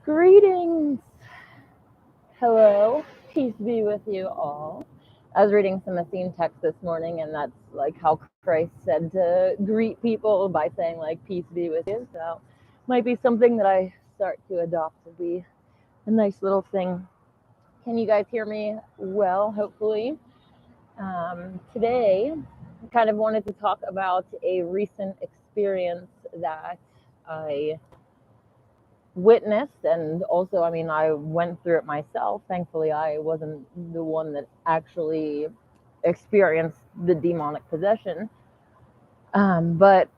Greetings. Hello. Peace be with you all. I was reading some Athene text this morning, and that's like how Christ said to greet people by saying like "Peace be with you." So, might be something that I start to adopt to be a nice little thing. Can you guys hear me well? Hopefully. Today, I kind of wanted to talk about a recent experience that I witnessed, and also, I mean, I went through it myself. Thankfully, I wasn't the one that actually experienced the demonic possession. But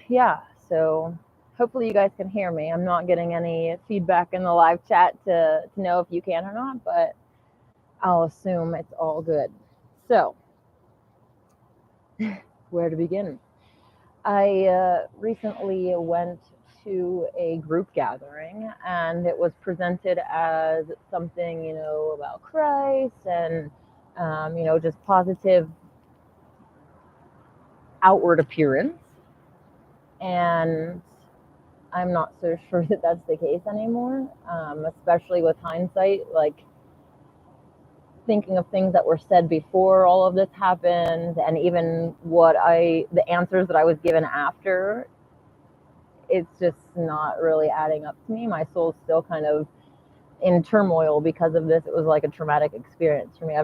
yeah, so hopefully you guys can hear me. I'm not getting any feedback in the live chat to know if you can or not, but I'll assume it's all good. So, where to begin? I recently went to a group gathering, and it was presented as something, about Christ and, just positive outward appearance. And I'm not so sure that that's the case anymore, especially with hindsight, like thinking of things that were said before all of this happened, and even the answers that I was given after. It's just not really adding up to me. My soul's still kind of in turmoil because of this. It was like a traumatic experience for me.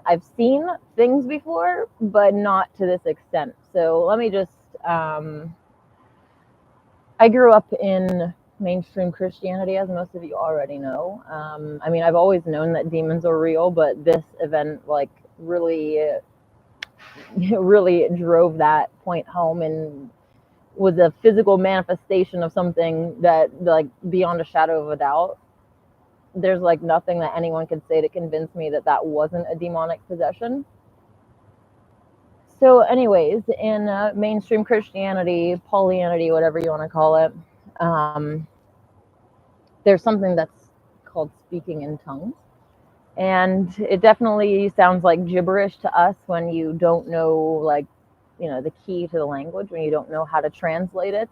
I've seen things before, but not to this extent. So let me just, I grew up in mainstream Christianity, as most of you already know. I've always known that demons are real, but this event, like, really, really drove that point home and was a physical manifestation of something that, like, beyond a shadow of a doubt, there's like nothing that anyone could say to convince me that that wasn't a demonic possession. So anyways, in mainstream Christianity, Pollyanity, whatever you want to call it, there's something that's called speaking in tongues. And it definitely sounds like gibberish to us when you don't know, like, the key to the language, when you don't know how to translate it.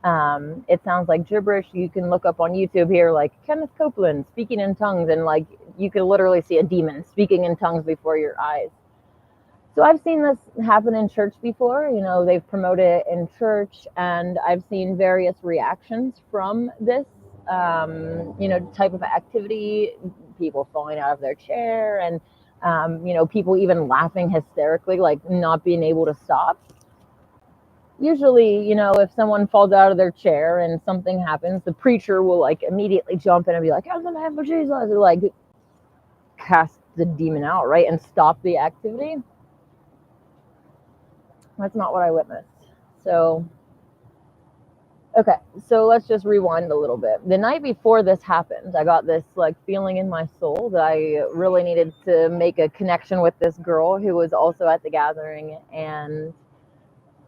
It sounds like gibberish. You can look up on YouTube here, like Kenneth Copeland speaking in tongues, and like you could literally see a demon speaking in tongues before your eyes. So I've seen this happen in church before. They've promoted it in church, and I've seen various reactions from this, type of activity. People falling out of their chair, and people even laughing hysterically, like not being able to stop. Usually, if someone falls out of their chair and something happens, the preacher will like immediately jump in and be like, "I'm the man for Jesus," or like cast the demon out, right, and stop the activity. That's not what I witnessed. So, okay, so let's just rewind a little bit. The night before this happened, I got this like feeling in my soul that I really needed to make a connection with this girl who was also at the gathering, and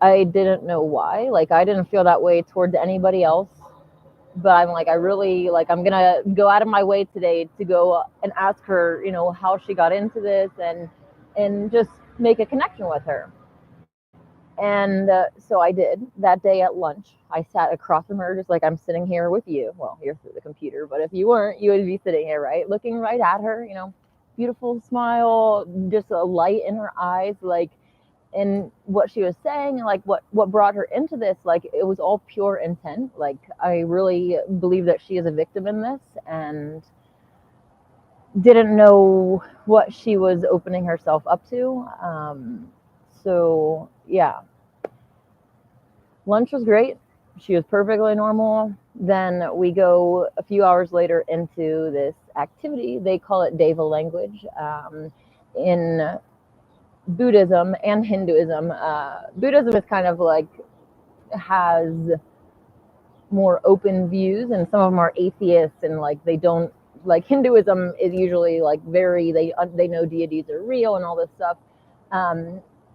I didn't know why. Like, I didn't feel that way towards anybody else, but I'm like, I really, like, I'm gonna go out of my way today to go and ask her, how she got into this, and just make a connection with her. And so I did that day at lunch. I sat across from her, just like I'm sitting here with you. Well, you're through the computer, but if you weren't, you would be sitting here, right? Looking right at her, beautiful smile, just a light in her eyes, like, and what she was saying, and like what brought her into this, like, it was all pure intent. Like, I really believe that she is a victim in this, and didn't know what she was opening herself up to. So yeah, lunch was great. She was perfectly normal. Then we go a few hours later into this activity. They call it Deva language. In Buddhism and Hinduism, Buddhism is kind of like, has more open views, and some of them are atheists, and like they don't, like, Hinduism is usually like they know deities are real and all this stuff.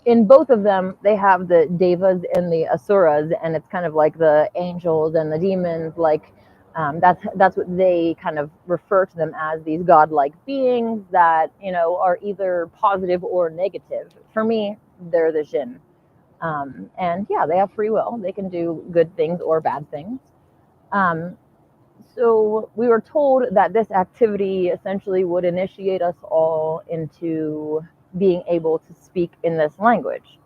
In both of them, they have the devas and the asuras, and it's kind of like the angels and the demons. Like, that's what they kind of refer to them as, these godlike beings that are either positive or negative. For me, they're the Jinn. And yeah, they have free will. They can do good things or bad things. Um, So we were told that this activity essentially would initiate us all into being able to speak in this language.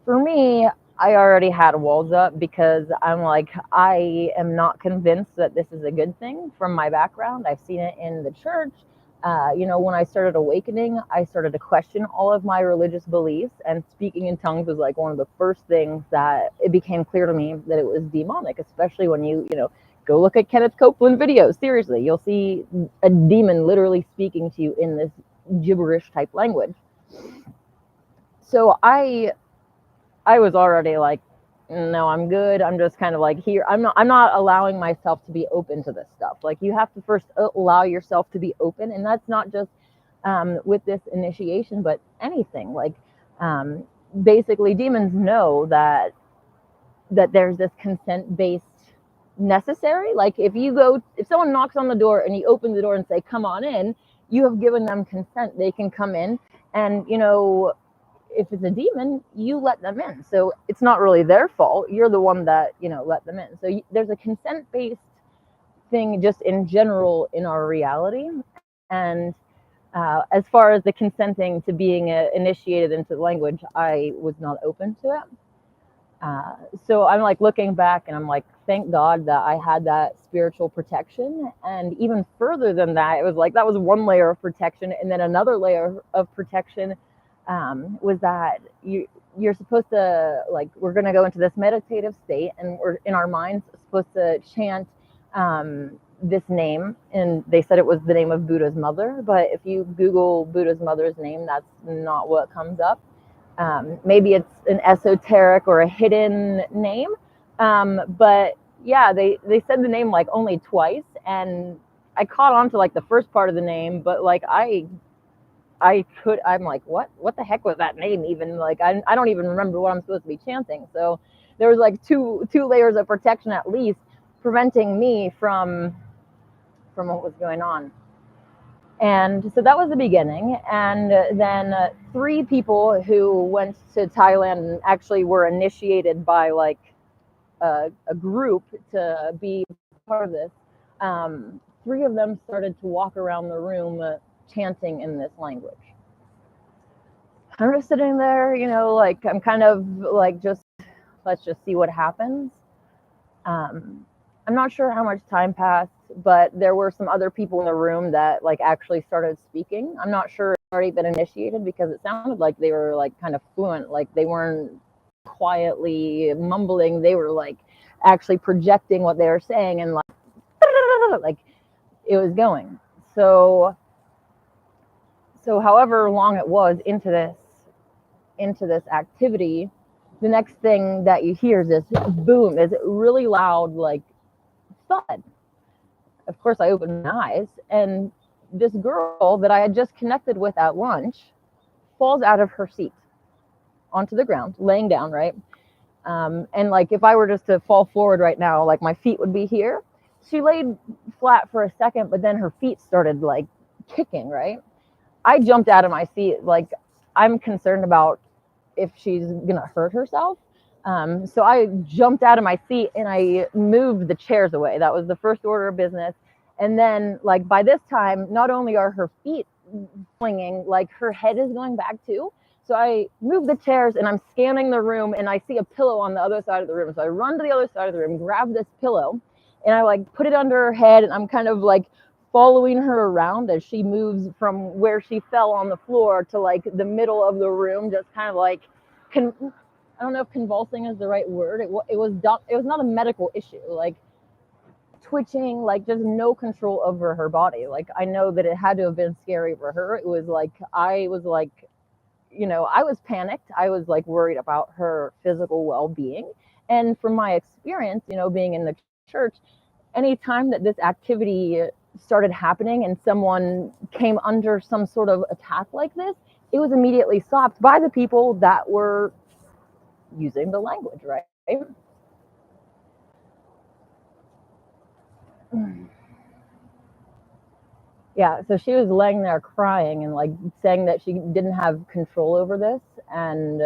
For me, I already had walls up because I'm like, I am not convinced that this is a good thing from my background. I've seen it in the church. When I started awakening, I started to question all of my religious beliefs, and speaking in tongues was like one of the first things that it became clear to me that it was demonic, especially when go look at Kenneth Copeland videos. Seriously, you'll see a demon literally speaking to you in this gibberish type language. So I was already like, no, I'm good. I'm just kind of like here. I'm not allowing myself to be open to this stuff. Like, you have to first allow yourself to be open. And that's not just with this initiation, but anything. Like, basically demons know that there's this consent based necessary. Like, if someone knocks on the door and you open the door and say, come on in, you have given them consent. They can come in. And if it's a demon, you let them in. So it's not really their fault. You're the one that, let them in. So there's a consent-based thing just in general in our reality. And as far as the consenting to being initiated into language, I was not open to it. So I'm like looking back and I'm like, thank God that I had that spiritual protection. And even further than that, it was like that was one layer of protection. And then another layer of protection was that you're supposed to, like, we're going to go into this meditative state, and we're in our minds supposed to chant this name. And they said it was the name of Buddha's mother, but if you Google Buddha's mother's name, that's not what comes up. Maybe it's an esoteric or a hidden name, but yeah, they said the name like only twice, and I caught on to like the first part of the name, but like I'm like, what the heck was that name even? Like, I don't even remember what I'm supposed to be chanting. So there was like two layers of protection at least preventing me from what was going on. And so that was the beginning. And then 3 people who went to Thailand and actually were initiated by like a group to be part of this. 3 of them started to walk around the room chanting in this language. I'm just sitting there, like I'm kind of like, let's just see what happens. I'm not sure how much time passed, but there were some other people in the room that like actually started speaking. I'm not sure it's already been initiated because it sounded like they were like kind of fluent, like they weren't quietly mumbling. They were like actually projecting what they were saying, and like it was going. So however long it was into this activity, the next thing that you hear is this boom, is really loud, like thud. Of course, I opened my eyes, and this girl that I had just connected with at lunch falls out of her seat onto the ground, laying down, right? And like if I were just to fall forward right now, like my feet would be here. She laid flat for a second, but then her feet started like kicking, right? I jumped out of my seat. Like, I'm concerned about if she's gonna hurt herself. So I jumped out of my seat and I moved the chairs away. That was the first order of business. And then, like, by this time, not only are her feet swinging, like her head is going back too. So I move the chairs and I'm scanning the room and I see a pillow on the other side of the room. So I run to the other side of the room, grab this pillow, and I like put it under her head, and I'm kind of like following her around as she moves from where she fell on the floor to like the middle of the room, just kind of like I don't know if convulsing is the right word. It was not a medical issue, like twitching, like just no control over her body. Like, I know that it had to have been scary for her. It was like I was panicked. I was like worried about her physical well-being. And from my experience, being in the church, anytime that this activity started happening and someone came under some sort of attack like this, it was immediately stopped by the people that were using the language, right? Yeah, so she was laying there crying and like saying that she didn't have control over this. And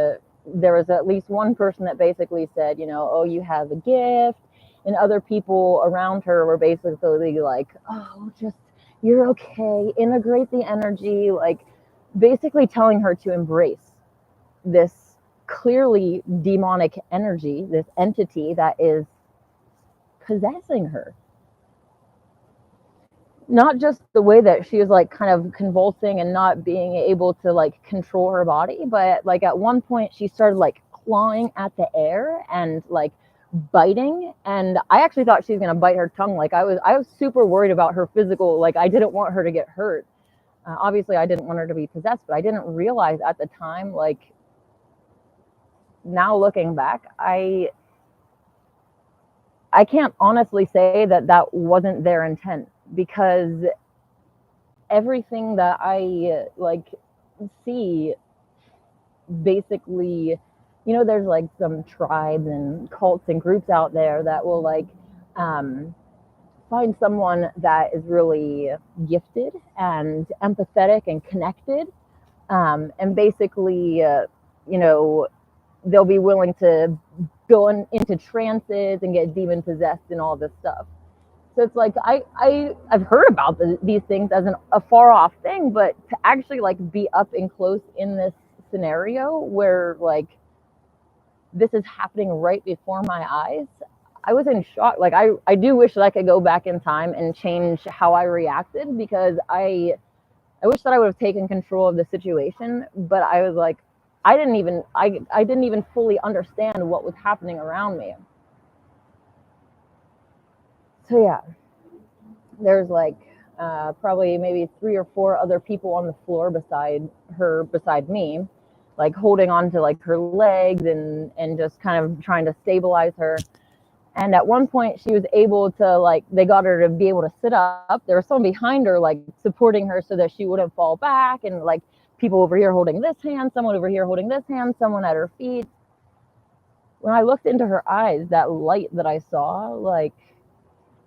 there was at least one person that basically said, oh, you have a gift, and other people around her were basically like, oh, just, you're okay, integrate the energy, like basically telling her to embrace this clearly demonic energy, this entity that is possessing her. Not just the way that she was like kind of convulsing and not being able to like control her body, but like at one point she started like clawing at the air and like biting, and I actually thought she was gonna bite her tongue. Like I was super worried about her physical, like I didn't want her to get hurt. Obviously I didn't want her to be possessed, but I didn't realize at the time, like now looking back, I can't honestly say that that wasn't their intent, because everything that I like see basically, there's like some tribes and cults and groups out there that will like find someone that is really gifted and empathetic and connected, and basically, you know, they'll be willing to go into trances and get demon possessed and all this stuff. So it's like I've heard about these things as a far off thing, but to actually like be up and close in this scenario where like this is happening right before my eyes, I was in shock. Like I do wish that I could go back in time and change how I reacted, because I wish that I would have taken control of the situation, but I was like, I didn't even fully understand what was happening around me. So yeah, there's like probably maybe 3 or 4 other people on the floor beside me, like holding on to like her legs and just kind of trying to stabilize her. And at one point she was able to, like, they got her to be able to sit up. There was someone behind her like supporting her so that she wouldn't fall back, and like people over here holding this hand, someone over here holding this hand, someone at her feet. When I looked into her eyes, that light that I saw, like,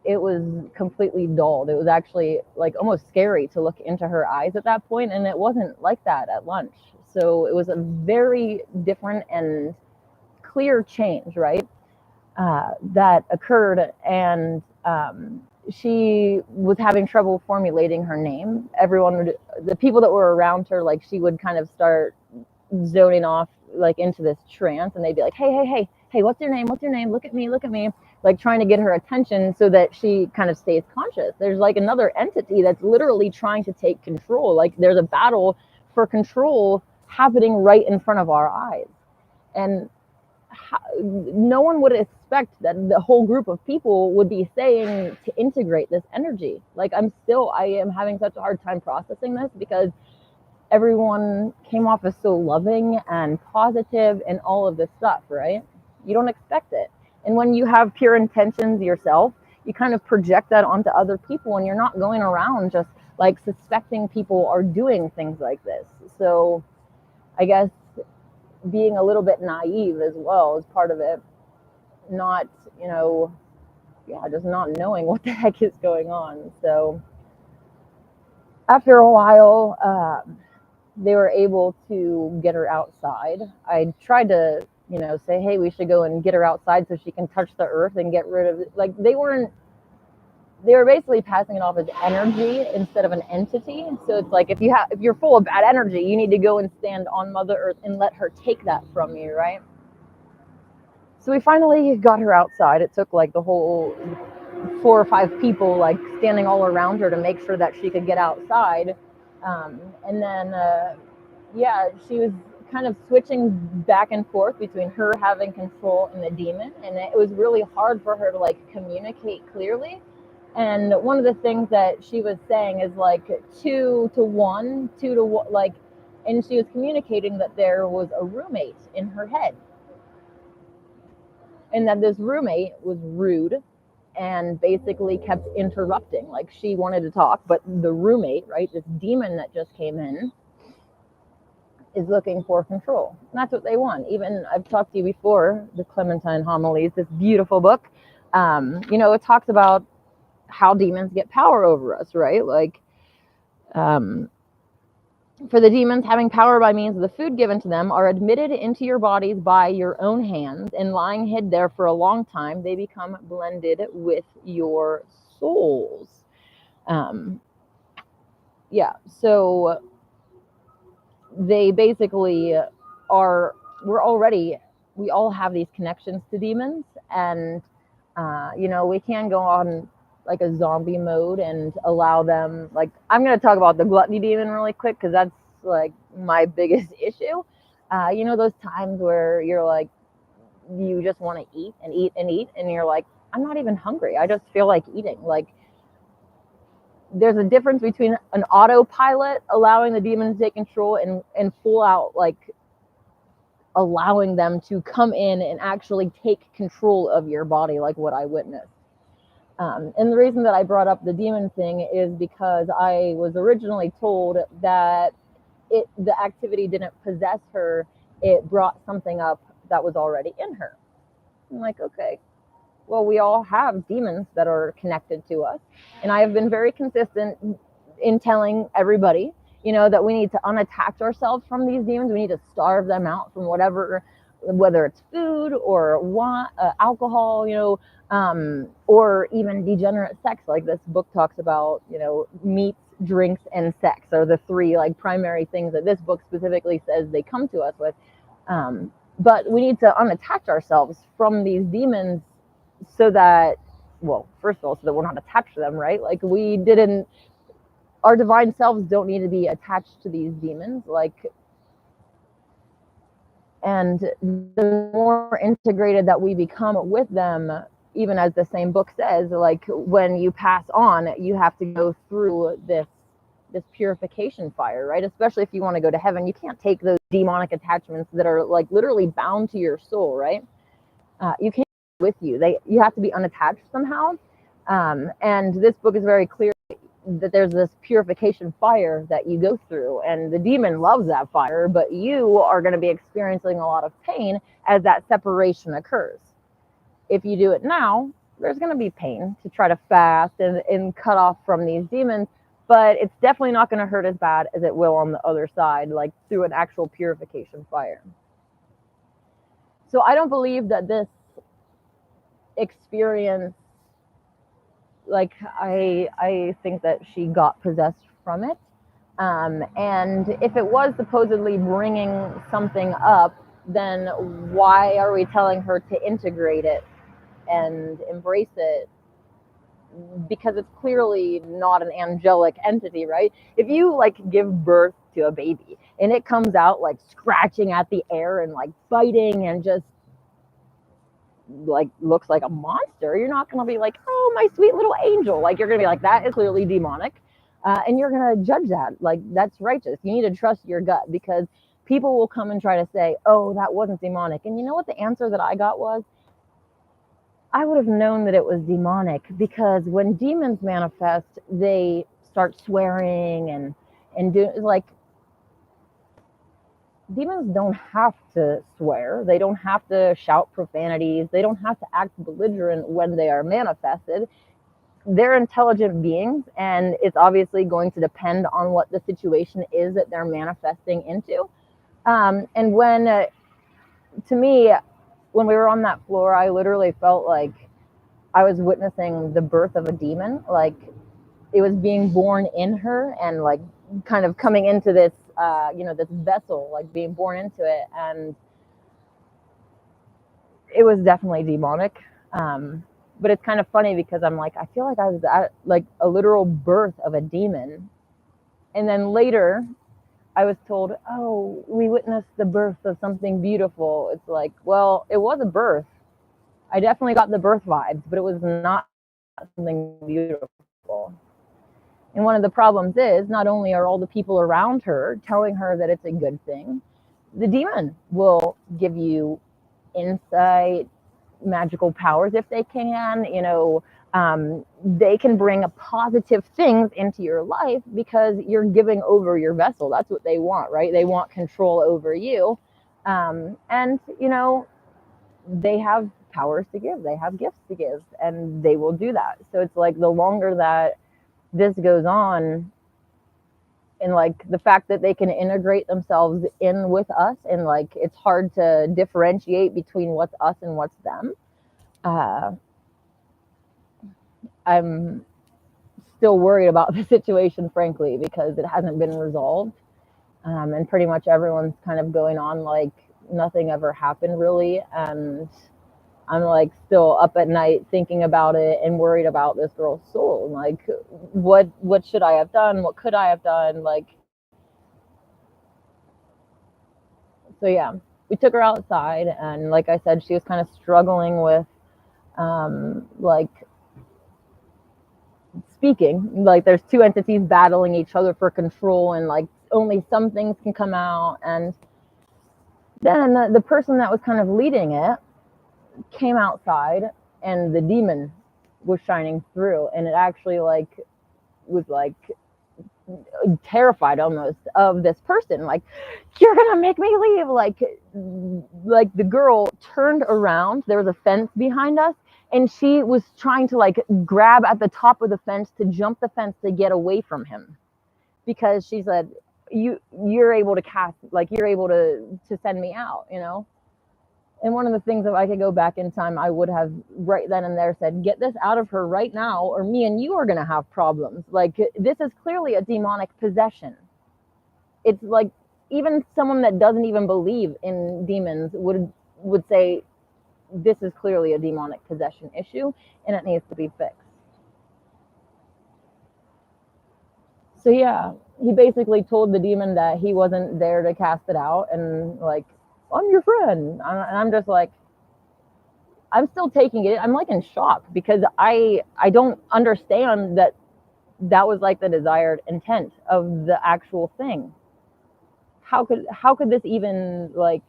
it was completely dulled. It was actually like almost scary to look into her eyes at that point, and it wasn't like that at lunch. So it was a very different and clear change, right? That occurred, and she was having trouble formulating her name. The people that were around her, like, she would kind of start zoning off like into this trance, and they'd be like, hey, what's your name, look at me, like trying to get her attention so that she kind of stays conscious. There's like another entity that's literally trying to take control. Like there's a battle for control happening right in front of our eyes, and no one would expect that the whole group of people would be saying to integrate this energy. Like I am having such a hard time processing this, because everyone came off as so loving and positive and all of this stuff, right? You don't expect it. And when you have pure intentions yourself, you kind of project that onto other people, and you're not going around just like suspecting people are doing things like this. So I guess being a little bit naive as well is part of it. Not, just not knowing what the heck is going on. So after a while, they were able to get her outside. I tried to, say, hey, we should go and get her outside so she can touch the earth and get rid of it. Like they were basically passing it off as energy instead of an entity. So it's like if you're full of bad energy, you need to go and stand on Mother Earth and let her take that from you, right? So we finally got her outside. It took like the whole 4 or 5 people like standing all around her to make sure that she could get outside. And then, she was kind of switching back and forth between her having control and the demon. And it was really hard for her to like communicate clearly. And one of the things that she was saying is like 2 to 1, like, and she was communicating that there was a roommate in her head. And that this roommate was rude and basically kept interrupting. Like she wanted to talk, but the roommate, right, this demon that just came in, is looking for control. And that's what they want. Even I've talked to you before, the Clementine Homilies, this beautiful book. It talks about how demons get power over us, right? Like, For the demons, having power by means of the food given to them, are admitted into your bodies by your own hands, and lying hid there for a long time, they become blended with your souls. Um, yeah, so they basically are, we all have these connections to demons, and we can go on like a zombie mode and allow them, like, I'm going to talk about the gluttony demon really quick because that's like my biggest issue. Those times where you're like, you just want to eat and eat and eat, and you're like, I'm not even hungry, I just feel like eating. Like, there's a difference between an autopilot allowing the demon to take control and full out, like, allowing them to come in and actually take control of your body, like what I witnessed. And the reason that I brought up the demon thing is because I was originally told that the activity didn't possess her, it brought something up that was already in her. I'm like, okay, well, we all have demons that are connected to us. And I have been very consistent in telling everybody, that we need to unattach ourselves from these demons. We need to starve them out from whatever, whether it's food or alcohol, or even degenerate sex. Like this book talks about, meats, drinks, and sex are the three like primary things that this book specifically says they come to us with. But we need to unattach ourselves from these demons so that, well, first of all, so that we're not attached to them, right? Like our divine selves don't need to be attached to these demons. And the more integrated that we become with them, even as the same book says, like when you pass on, you have to go through this purification fire, right? Especially if you want to go to heaven, you can't take those demonic attachments that are like literally bound to your soul, right? You can't with you. You have to be unattached somehow. And this book is very clear that there's this purification fire that you go through, and the demon loves that fire, but you are going to be experiencing a lot of pain as that separation occurs. If you do it now, there's going to be pain to try to fast and cut off from these demons, but it's definitely not going to hurt as bad as it will on the other side, like through an actual purification fire. So I don't believe that this experience, like, I think that she got possessed from it. And if it was supposedly bringing something up, then why are we telling her to integrate it and embrace it? Because it's clearly not an angelic entity, right? If you like give birth to a baby and it comes out like scratching at the air and like biting and just like looks like a monster, you're not going to be like, oh, my sweet little angel. Like, you're going to be like, that is clearly demonic. And you're going to judge that. Like, that's righteous. You need to trust your gut, because people will come and try to say, oh, that wasn't demonic. And you know what the answer that I got was? I would have known that it was demonic, because when demons manifest, they start swearing and do like, demons don't have to swear. They don't have to shout profanities. They don't have to act belligerent when they are manifested. They're intelligent beings, and it's obviously going to depend on what the situation is that they're manifesting into. And to me, when we were on that floor, I literally felt like I was witnessing the birth of a demon. Like, it was being born in her and like kind of coming into this this vessel, like being born into it. And it was definitely demonic. But it's kind of funny because I'm like, I feel like I was at like a literal birth of a demon. And then later I was told, oh, we witnessed the birth of something beautiful. It's like, well, it was a birth. I definitely got the birth vibes, but it was not something beautiful. And one of the problems is, not only are all the people around her telling her that it's a good thing, the demon will give you insight, magical powers if they can. They can bring positive things into your life because you're giving over your vessel. That's what they want, right? They want control over you. And they have powers to give, they have gifts to give, and they will do that. So it's like, the longer that this goes on, and like the fact that they can integrate themselves in with us, and like it's hard to differentiate between what's us and what's them. uh, I'm still worried about the situation, frankly, because it hasn't been resolved. And pretty much everyone's kind of going on like nothing ever happened really. And I'm like still up at night thinking about it and worried about this girl's soul. Like, what should I have done? What could I have done? Like, so yeah, we took her outside, and like I said, she was kind of struggling with like speaking. Like, there's two entities battling each other for control, and like only some things can come out. And then the person that was kind of leading it came outside, and the demon was shining through, and it actually like was like terrified almost of this person, like, you're gonna make me leave. Like the girl turned around, there was a fence behind us, and she was trying to like grab at the top of the fence to jump the fence to get away from him, because she said, you're able to cast, like, you're able to send me out, you know. And one of the things, if I could go back in time, I would have right then and there said, get this out of her right now, or me and you are going to have problems. Like, this is clearly a demonic possession. It's like, even someone that doesn't even believe in demons would say, this is clearly a demonic possession issue, and it needs to be fixed. So yeah, he basically told the demon that he wasn't there to cast it out, and like, I'm your friend. And I'm just like, I'm still taking it. I'm like in shock, because I don't understand that that was like the desired intent of the actual thing. How could this even, like,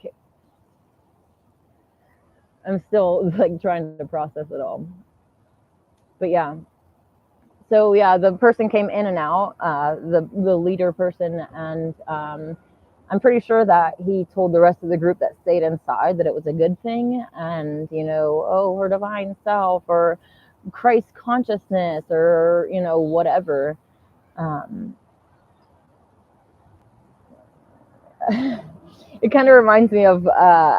I'm still like trying to process it all. But yeah. So yeah, the person came in and out, the leader person, and I'm pretty sure that he told the rest of the group that stayed inside that it was a good thing, and you know, oh, her divine self, or Christ consciousness, or you know, whatever. Um, it kind of reminds me of,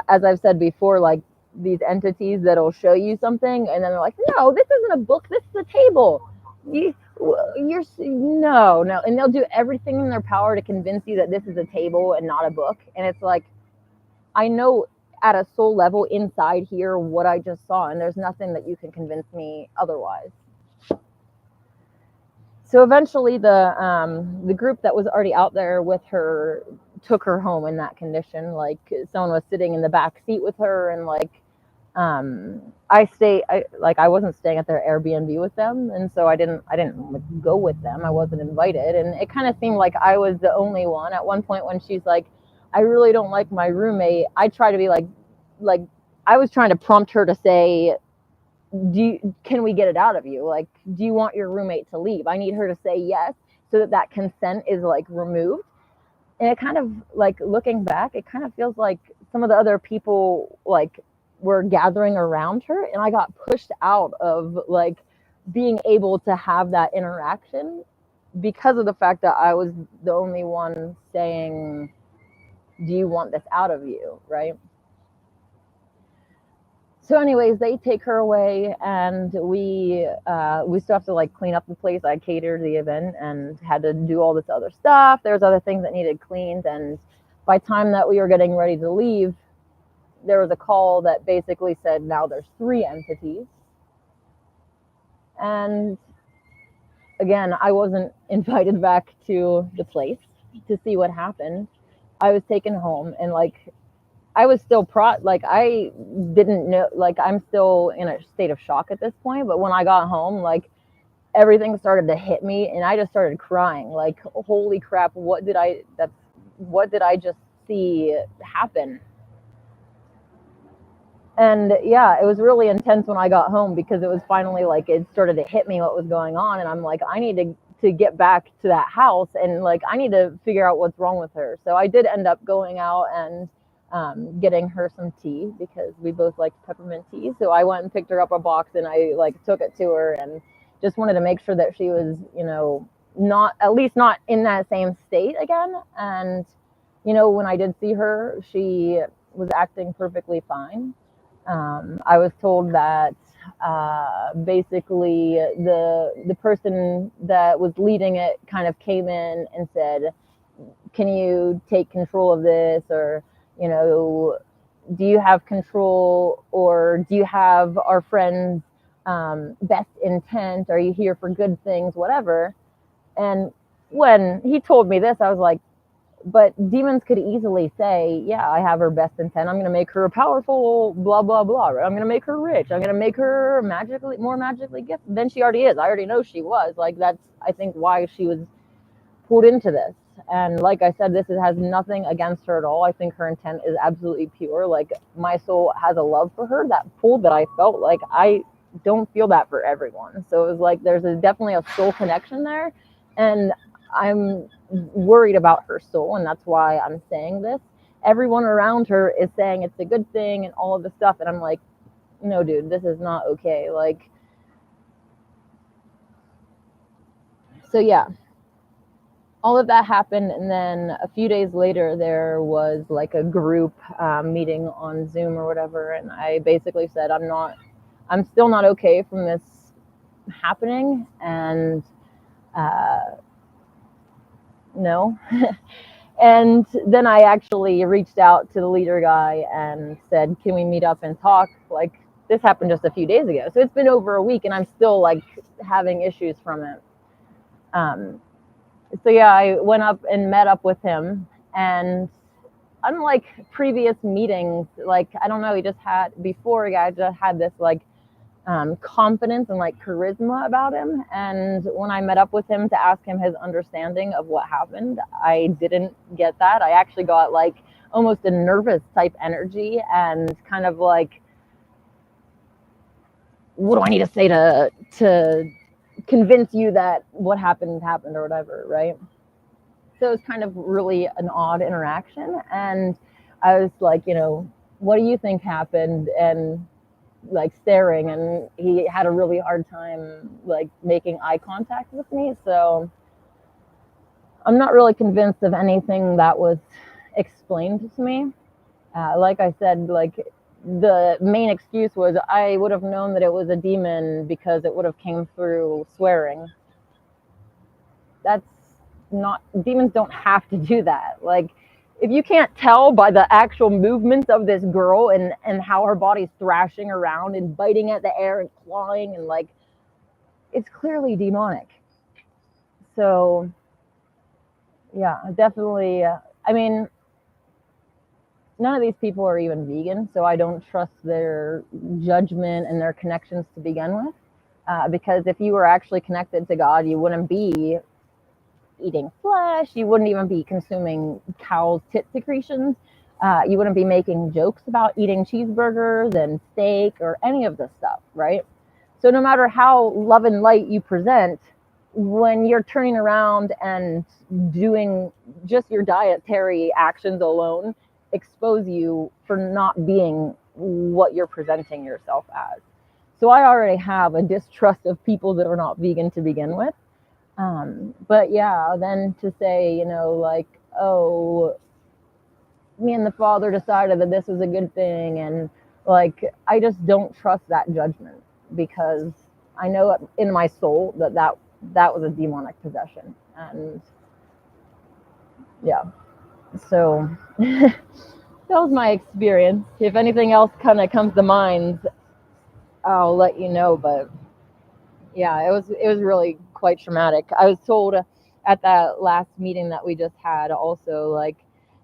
as I've said before, like these entities that'll show you something, and then they're like, "No, this isn't a book. This is a table. You, you're no, no," and they'll do everything in their power to convince you that this is a table and not a book. And it's like, I know at a soul level inside here what I just saw, and there's nothing that you can convince me otherwise. So eventually, the group that was already out there with her took her home in that condition. Like, someone was sitting in the back seat with her, and like, I wasn't staying at their Airbnb with them, and so I didn't like, go with them. I wasn't invited, and it kind of seemed like I was the only one. At one point, when she's like, I really don't like my roommate, I try to be like I was trying to prompt her to say, can we get it out of you? Like, do you want your roommate to leave? I need her to say yes, so that that consent is like removed. And it kind of, like, looking back, it kind of feels like some of the other people like were gathering around her, and I got pushed out of like being able to have that interaction, because of the fact that I was the only one saying, do you want this out of you, right? So anyways, they take her away, and we still have to like clean up the place. I catered the event and had to do all this other stuff. There's other things that needed cleaned, and by the time that we were getting ready to leave, there was a call that basically said, now there's 3 entities. And again, I wasn't invited back to the place to see what happened. I was taken home, and like, I was still like, I didn't know, like, I'm still in a state of shock at this point. But when I got home, like, everything started to hit me, and I just started crying. Like, holy crap, what did I just see happen? And yeah, it was really intense when I got home, because it was finally like, it started to hit me what was going on, and I'm like, I need to get back to that house, and like, I need to figure out what's wrong with her. So I did end up going out and getting her some tea, because we both liked peppermint tea. So I went and picked her up a box, and I like took it to her, and just wanted to make sure that she was, you know, not, at least not in that same state again. And, you know, when I did see her, she was acting perfectly fine. I was told that basically the person that was leading it kind of came in and said, "Can you take control of this?" Or, you know, "Do you have control, or do you have our friend's best intent? Are you here for good things, whatever?" And when he told me this, I was like, but demons could easily say, "Yeah, I have her best intent. I'm going to make her powerful, blah, blah, blah. I'm going to make her rich. I'm going to make her more magically gifted than she already is. I already know she was." Like, that's, I think, why she was pulled into this. And like I said, has nothing against her at all. I think her intent is absolutely pure. Like, my soul has a love for her. That pull that I felt, like, I don't feel that for everyone. So it was like there's definitely a soul connection there. And I'm worried about her soul, and that's why I'm saying this. Everyone around her is saying it's a good thing and all of this stuff, and I'm like, no, dude, this is not okay. Like, so yeah, all of that happened, and then a few days later there was like a group meeting on Zoom or whatever, and I basically said, I'm still not okay from this happening, and no. And then I actually reached out to the leader guy and said, "Can we meet up and talk?" Like, this happened just a few days ago, so it's been over a week and I'm still like having issues from it. So yeah, I went up and met up with him, and unlike previous meetings, like, I don't know, he just had, before, I just had this like confidence and like charisma about him. And when I met up with him to ask him his understanding of what happened, I didn't get that. I actually got like almost a nervous type energy, and kind of like, what do I need to say to convince you that what happened or whatever, right? So it was kind of really an odd interaction. And I was like, you know, what do you think happened? And like staring, and he had a really hard time like making eye contact with me. So I'm not really convinced of anything that was explained to me. Like I said, like, the main excuse was I would have known that it was a demon because it would have came through swearing. That's not, demons don't have to do that. Like, if you can't tell by the actual movements of this girl and how her body's thrashing around and biting at the air and clawing, and like, it's clearly demonic. So yeah, definitely. I mean, none of these people are even vegan, so I don't trust their judgment and their connections to begin with. Because if you were actually connected to God, you wouldn't be eating flesh. You wouldn't even be consuming cow's tit secretions. You wouldn't be making jokes about eating cheeseburgers and steak or any of this stuff, right? So no matter how love and light you present, when you're turning around and doing just your dietary actions alone, expose you for not being what you're presenting yourself as. So I already have a distrust of people that are not vegan to begin with. But yeah, then to say, you know, like, oh, me and the Father decided that this was a good thing, and like, I just don't trust that judgment, because I know in my soul that was a demonic possession. And yeah, so that was my experience. If anything else kind of comes to mind, I'll let you know. But yeah, it was really quite traumatic. I was told at that last meeting that we just had also, like,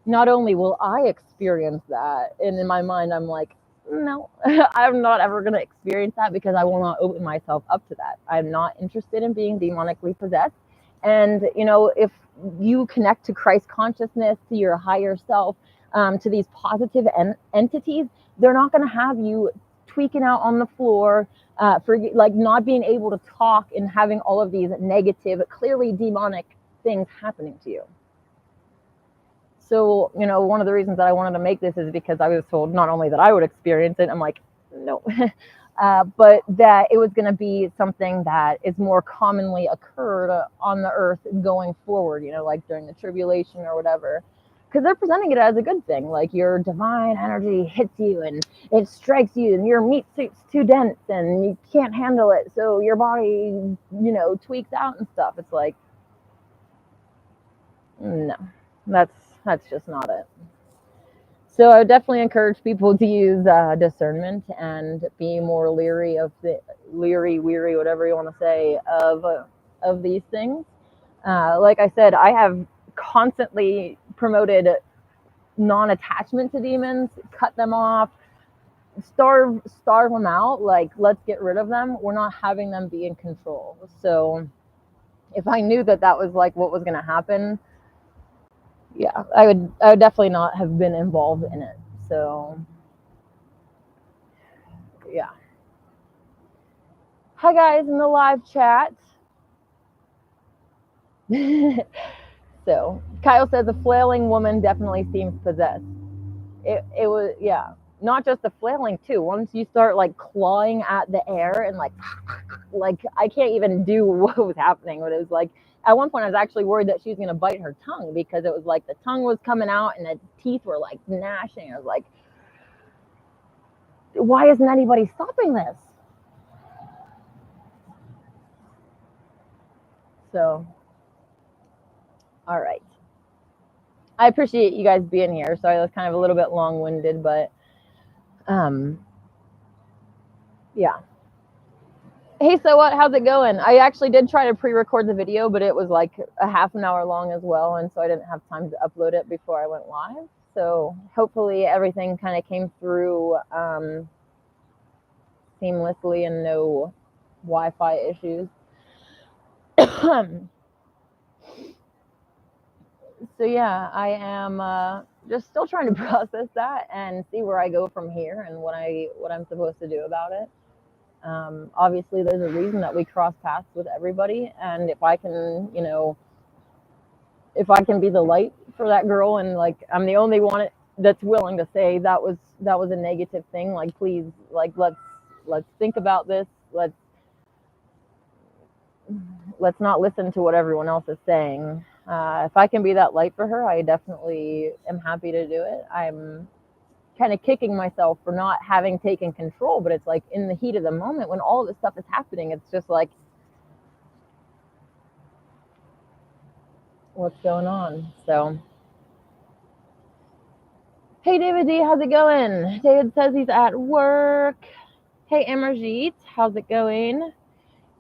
not only will I experience that, and in my mind I'm like, no, I'm not ever going to experience that, because I will not open myself up to that. I'm not interested in being demonically possessed. And you know, if you connect to Christ consciousness, to your higher self, to these positive entities, they're not going to have you tweaking out on the floor, for like not being able to talk and having all of these negative, clearly demonic things happening to you. So, you know, one of the reasons that I wanted to make this is because I was told not only that I would experience it, I'm like, no, but that it was going to be something that is more commonly occurred on the earth going forward, like during the tribulation or whatever. Because they're presenting it as a good thing, like your divine energy hits you and it strikes you and your meat suit's too dense and you can't handle it, so your body, tweaks out and stuff. It's like, no, that's just not it. So I would definitely encourage people to use discernment and be more weary, whatever you want to say, of these things. Like I said, I have constantly promoted non-attachment to demons, cut them off, starve them out. Like, let's get rid of them. We're not having them be in control. So if I knew that was like what was going to happen, yeah, I would definitely not have been involved in it. So yeah. Hi guys in the live chat. So Kyle says a flailing woman definitely seems possessed. It was, yeah, not just the flailing too. Once you start like clawing at the air and like I can't even do what was happening. But it was like, at one point I was actually worried that she was going to bite her tongue, because it was like the tongue was coming out and the teeth were like gnashing. I was like, why isn't anybody stopping this? So, all right. I appreciate you guys being here. Sorry, that's kind of a little bit long-winded, but yeah. Hey, so what? How's it going? I actually did try to pre-record the video, but it was like a half an hour long as well, and so I didn't have time to upload it before I went live. So hopefully everything kind of came through seamlessly and no Wi-Fi issues. So yeah, I am just still trying to process that and see where I go from here and what I'm supposed to do about it. Obviously, there's a reason that we cross paths with everybody, and if I can, if I can be the light for that girl, and like I'm the only one that's willing to say that was a negative thing, like please, like let's think about this. Let's not listen to what everyone else is saying. If I can be that light for her, I definitely am happy to do it. I'm kind of kicking myself for not having taken control, but it's like in the heat of the moment when all this stuff is happening, it's just like, what's going on? So, hey David D, how's it going? David says he's at work. Hey Emerjit, how's it going?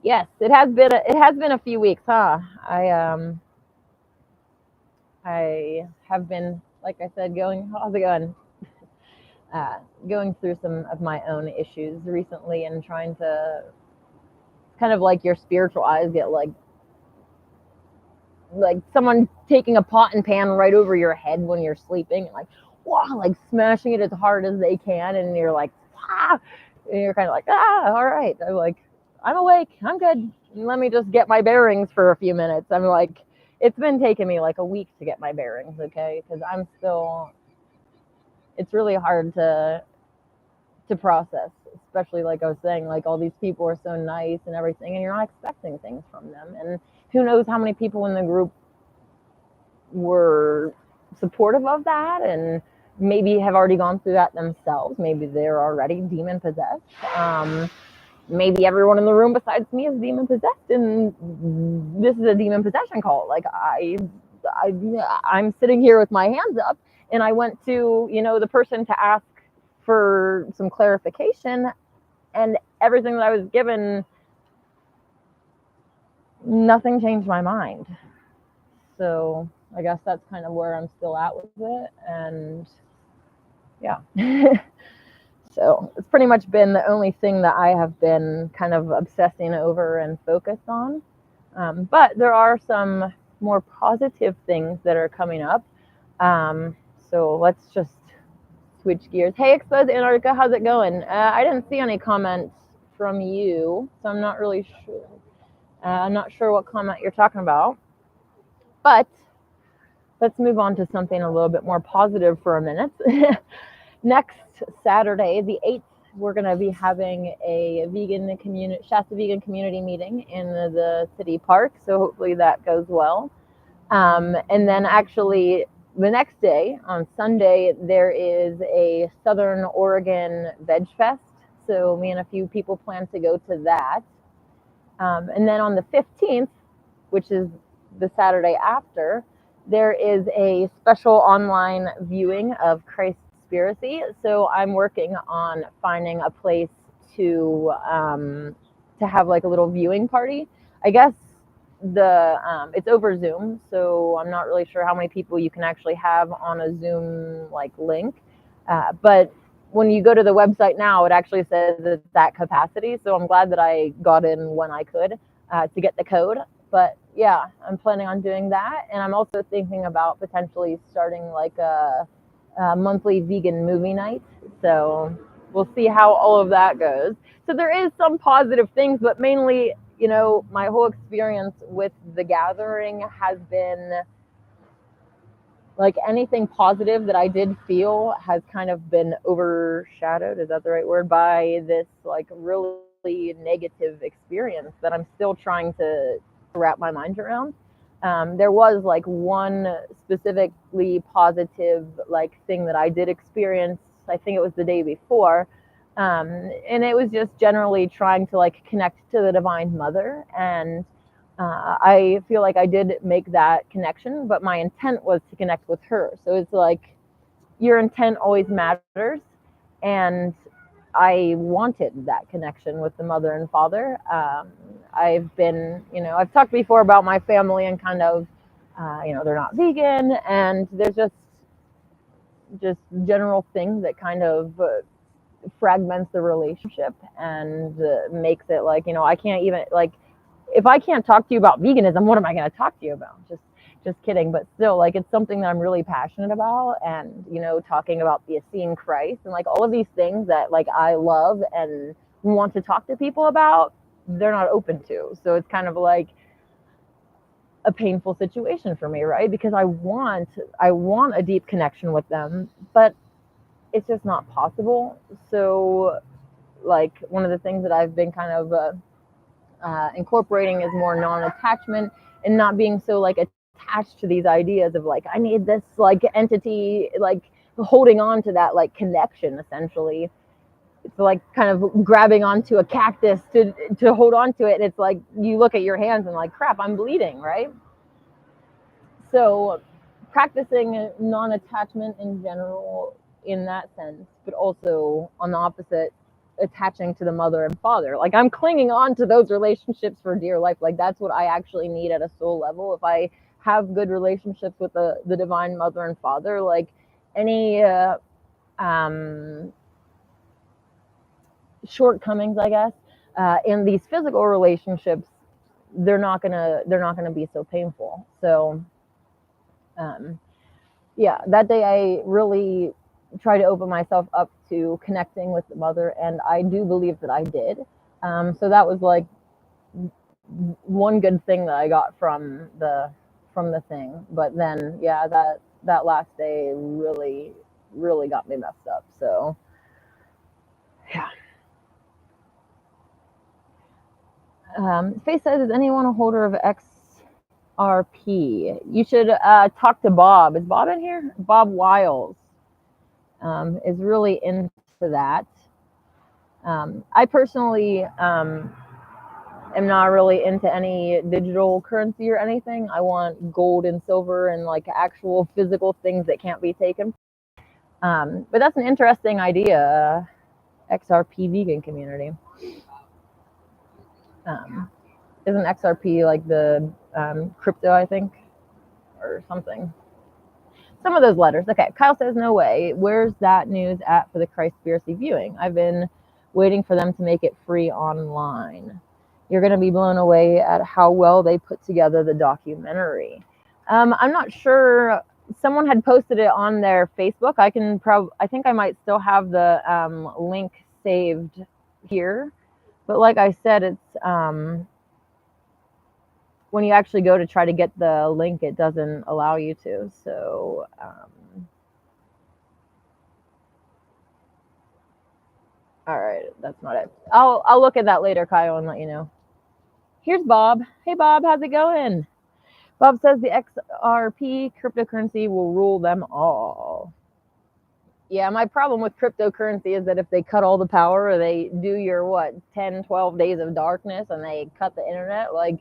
Yes, it has been a few weeks, huh? I have been, like I said, how's it going? Going through some of my own issues recently and trying to kind of like your spiritual eyes get like someone taking a pot and pan right over your head when you're sleeping, like, wow, like smashing it as hard as they can, and you're like, ah, and you're kind of like, all right, I'm awake, I'm good, let me just get my bearings for a few minutes. I'm like, it's been taking me like a week to get my bearings, okay, because I'm still, it's really hard to process, especially like I was saying, like all these people are so nice and everything, and you're not expecting things from them, and who knows how many people in the group were supportive of that and maybe have already gone through that themselves. Maybe they're already demon possessed. Maybe everyone in the room besides me is demon possessed, and this is a demon possession call. Like I'm sitting here with my hands up, and I went to the person to ask for some clarification, and everything that I was given, nothing changed my mind. So I guess that's kind of where I'm still at with it, and yeah. So it's pretty much been the only thing that I have been kind of obsessing over and focused on. But there are some more positive things that are coming up. So let's just switch gears. Hey, Exposed Antarctica, how's it going? I didn't see any comments from you, so I'm not really sure. I'm not sure what comment you're talking about. But let's move on to something a little bit more positive for a minute. Next Saturday, the 8th we're going to be having a vegan community, Shasta vegan community meeting in the city park. So hopefully that goes well. And then actually the next day on Sunday, there is a Southern Oregon Veg Fest. So me and a few people plan to go to that. And then on the 15th, which is the Saturday after, there is a special online viewing of Christspiracy. So I'm working on finding a place to have like a little viewing party. I guess it's over Zoom, so I'm not really sure how many people you can actually have on a Zoom like link. But when you go to the website now, it actually says it's that capacity. So I'm glad that I got in when I could to get the code. But yeah, I'm planning on doing that. And I'm also thinking about potentially starting like a monthly vegan movie night. So we'll see how all of that goes. So there is some positive things, but mainly, you know, my whole experience with the gathering has been like anything positive that I did feel has kind of been overshadowed, is that the right word, by this like really negative experience that I'm still trying to wrap my mind around. There was like one specifically positive like thing that I did experience. I think it was the day before. And it was just generally trying to like connect to the Divine Mother. And I feel like I did make that connection, but my intent was to connect with her. So it's like your intent always matters. And I wanted that connection with the mother and father. I've been, you know, I've talked before about my family and kind of, you know, they're not vegan, and there's just general things that kind of fragments the relationship and makes it like, you know, I can't even like, if I can't talk to you about veganism, what am I going to talk to you about? Just kidding. But still, like, it's something that I'm really passionate about. And, you know, talking about seeing Christ and like all of these things that like I love and want to talk to people about, they're not open to. So it's kind of like a painful situation for me, right? Because I want a deep connection with them, but it's just not possible. So like one of the things that I've been kind of incorporating is more non-attachment and not being so like attached to these ideas of like I need this like entity, like holding on to that like connection. Essentially, it's like kind of grabbing onto a cactus to hold on to it, and it's like you look at your hands and like, crap, I'm bleeding, right? So practicing non-attachment in general in that sense, but also on the opposite, attaching to the mother and father. Like I'm clinging on to those relationships for dear life. Like that's what I actually need at a soul level. If I have good relationships with the divine mother and father, like any shortcomings, I guess, in these physical relationships, they're not gonna be so painful. So yeah, that day I really try to open myself up to connecting with the mother, and I do believe that I did. So that was like one good thing that I got from the thing. But then, yeah, that last day really got me messed up. So yeah. Faith says, is anyone a holder of XRP? You should talk to Bob. Is Bob in here? Bob Wiles is really into that. I personally am not really into any digital currency or anything. I want gold and silver and like actual physical things that can't be taken. But that's an interesting idea, XRP vegan community. Isn't XRP like the crypto, I think, or something? Some of those letters. Okay, Kyle says, no way. Where's that news at for the Christspiracy viewing? I've been waiting for them to make it free online. You're going to be blown away at how well they put together the documentary. I'm not sure. Someone had posted it on their Facebook. I think I might still have the link saved here. But like I said, it's when you actually go to try to get the link, it doesn't allow you to. So All right, that's not it. I'll look at that later, Kyle, and let you know. Here's Bob. Hey, Bob, how's it going? Bob says the XRP cryptocurrency will rule them all. Yeah, my problem with cryptocurrency is that if they cut all the power, or they do your 10, 12 days of darkness, and they cut the internet, like,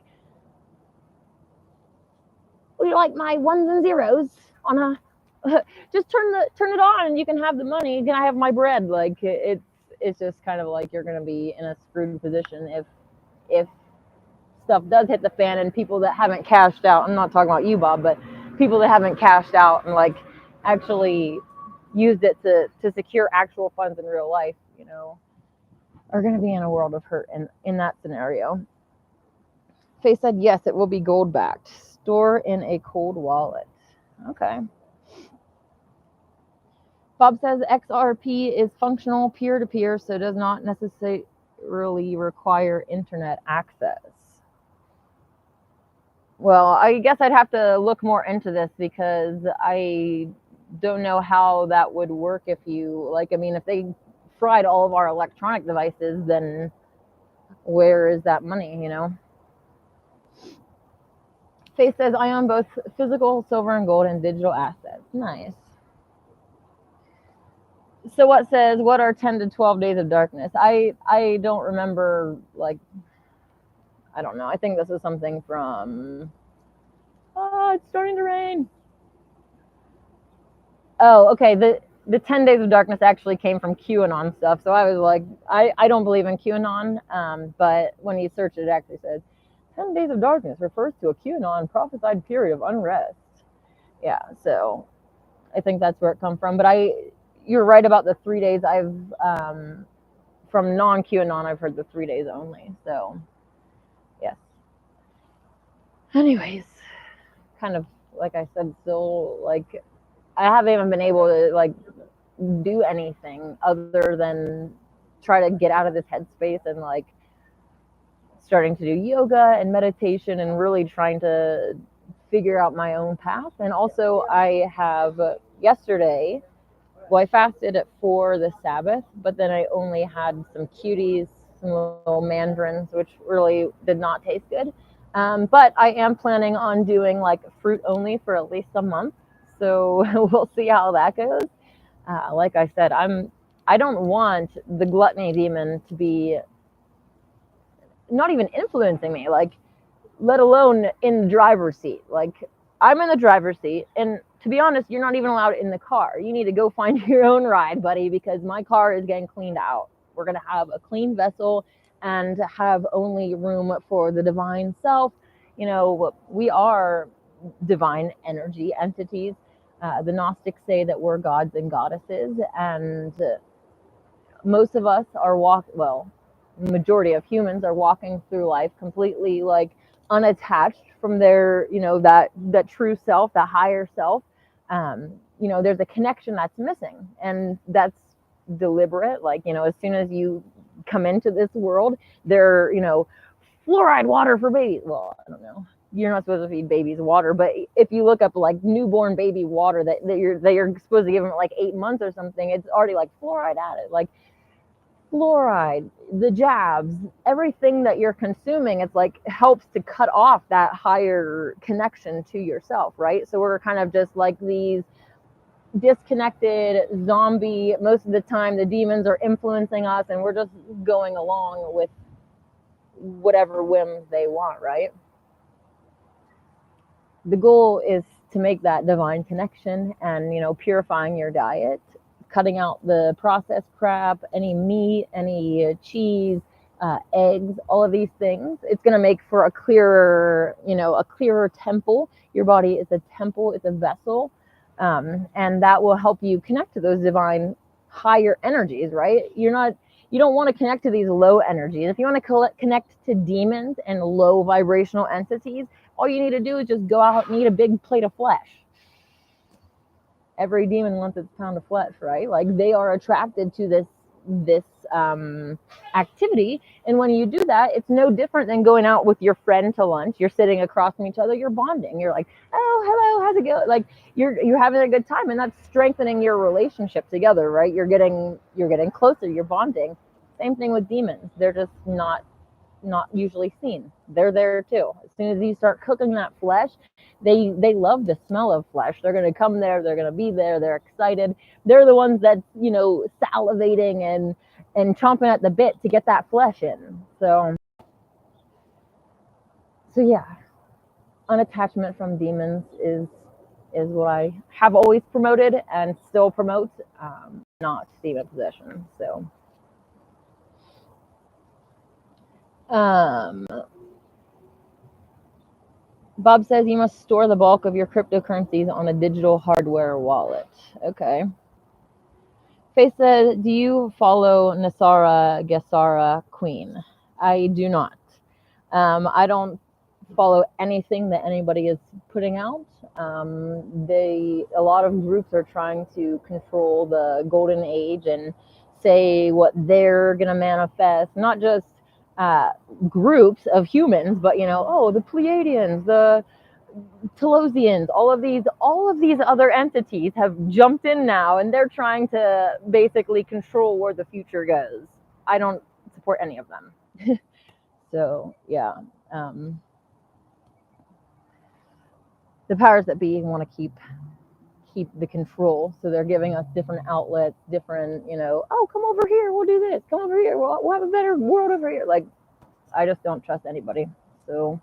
we like my ones and zeros on a just turn it on and you can have the money. Can I have my bread? Like, it's just kind of like you're going to be in a screwed position if stuff does hit the fan and people that haven't cashed out. I'm not talking about you, Bob, but people that haven't cashed out and like actually used it to secure actual funds in real life, are going to be in a world of hurt in that scenario. Faye said, yes, it will be gold backed. Store in a cold wallet. Okay. Bob says XRP is functional peer-to-peer, so does not necessarily require internet access. Well, I guess I'd have to look more into this because I don't know how that would work if if they fried all of our electronic devices, then where is that money, Faye says, I own both physical silver and gold and digital assets. Nice. So what are 10 to 12 days of darkness? I don't remember, I don't know. I think this is something from, it's starting to rain. Oh, okay. The 10 days of darkness actually came from QAnon stuff. So I was like, I don't believe in QAnon. But when you search it actually says 10 days of darkness refers to a QAnon prophesied period of unrest. Yeah. So I think that's where it comes from. But you're right about the 3 days. From non-QAnon, I've heard the 3 days only. So yes. Anyways, kind of like I said, still like I haven't even been able to do anything other than try to get out of this headspace and starting to do yoga and meditation and really trying to figure out my own path. And also I have yesterday, I fasted for the Sabbath, but then I only had some cuties, some little mandarins, which really did not taste good. But I am planning on doing fruit only for at least a month. So we'll see how that goes. Like I said, I don't want the gluttony demon to be not even influencing me, let alone in the driver's seat. I'm in the driver's seat, and to be honest, you're not even allowed in the car. You need to go find your own ride, buddy, because my car is getting cleaned out. We're going to have a clean vessel and have only room for the divine self. We are divine energy entities. The Gnostics say that we're gods and goddesses, and most of us are majority of humans are walking through life completely unattached from their, that true self, that higher self. There's a connection that's missing, and that's deliberate. As soon as you come into this world, they're, fluoride water for babies. Well, I don't know. You're not supposed to feed babies water, but if you look up newborn baby water that you're supposed to give them at 8 months or something, it's already fluoride added. Fluoride, the jabs, everything that you're consuming, it's helps to cut off that higher connection to yourself, right? So we're kind of just these disconnected zombie. Most of the time the demons are influencing us and we're just going along with whatever whims they want, right? The goal is to make that divine connection and, purifying your diet, cutting out the processed crap, any meat, any cheese, eggs, all of these things. It's going to make for a clearer temple. Your body is a temple, it's a vessel. And that will help you connect to those divine higher energies, right? You don't want to connect to these low energies. If you want to connect to demons and low vibrational entities, all you need to do is just go out and eat a big plate of flesh. Every demon wants its pound of flesh, right? They are attracted to this activity. And when you do that, it's no different than going out with your friend to lunch. You're sitting across from each other, you're bonding. You're like, oh, hello, how's it going? You're having a good time, and that's strengthening your relationship together, right? You're getting closer, you're bonding. Same thing with demons. They're just not usually seen. They're there too. As soon as you start cooking that flesh, they love the smell of flesh. They're going to come there. They're going to be there. They're excited. They're the ones that, salivating and chomping at the bit to get that flesh in. So yeah, unattachment from demons is what I have always promoted and still promote, not demon possession. So Bob says you must store the bulk of your cryptocurrencies on a digital hardware wallet. Okay. Faith said, do you follow Nasara Gesara Queen? I do not. I don't follow anything that anybody is putting out. A lot of groups are trying to control the golden age and say what they're going to manifest, not just groups of humans, but the Pleiadians, the Telosians, all of these other entities have jumped in now, and they're trying to basically control where the future goes. I don't support any of them. So yeah, the powers that be want to keep the control, so they're giving us different outlets, different, oh, come over here, we'll do this, come over here, we'll have a better world over here. Like, I just don't trust anybody. So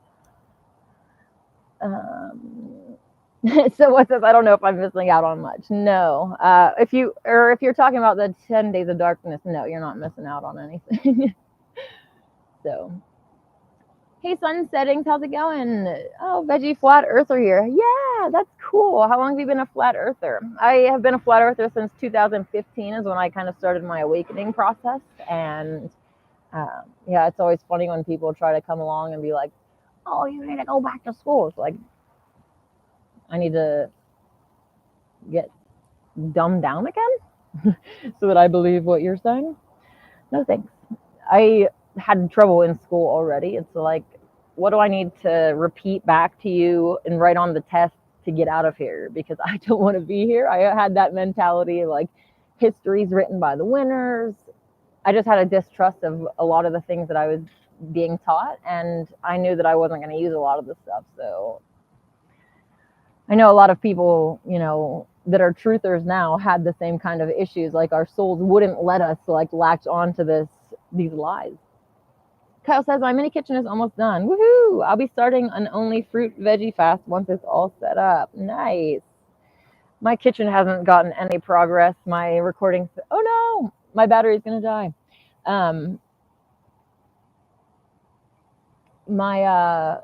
so what says, I don't know if I'm missing out on much. No. If you're talking about the 10 Days of Darkness, no, you're not missing out on anything. So, hey, Sun Settings, how's it going? Oh, Veggie Flat Earther here. Yeah, that's cool. How long have you been a flat earther? I have been a flat earther since 2015 is when I kind of started my awakening process. And yeah, it's always funny when people try to come along and be like, oh, you need to go back to school. It's like, I need to get dumbed down again so that I believe what you're saying. No thanks. I had trouble in school already. It's like, what do I need to repeat back to you and write on the test to get out of here? Because I don't want to be here. I had that mentality of like, history's written by the winners. I just had a distrust of a lot of the things that I was being taught, and I knew that I wasn't going to use a lot of the stuff. So I know a lot of people, that are truthers now had the same kind of issues. Like, our souls wouldn't let us like latch on to these lies. Kyle says, my mini kitchen is almost done. Woohoo! I'll be starting an only fruit veggie fast once it's all set up. Nice. My kitchen hasn't gotten any progress. My recording, oh no, my battery's gonna die. My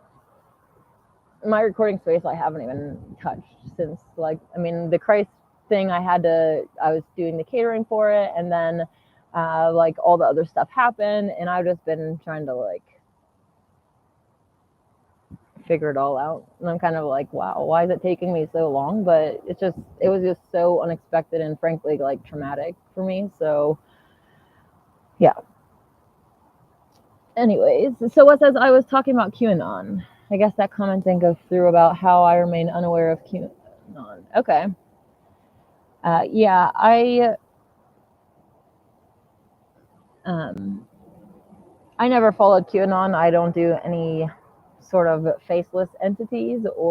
recording space I haven't even touched since, the Christ thing, I was doing the catering for it, and then all the other stuff happened, and I've just been trying to figure it all out, and I'm kind of like, wow, why is it taking me so long? But it was just so unexpected and frankly traumatic for me. So yeah. Anyways, so what says, I was talking about QAnon. I guess that comment didn't go through about how I remain unaware of QAnon. Okay. Yeah, I never followed QAnon. I don't do any sort of faceless entities or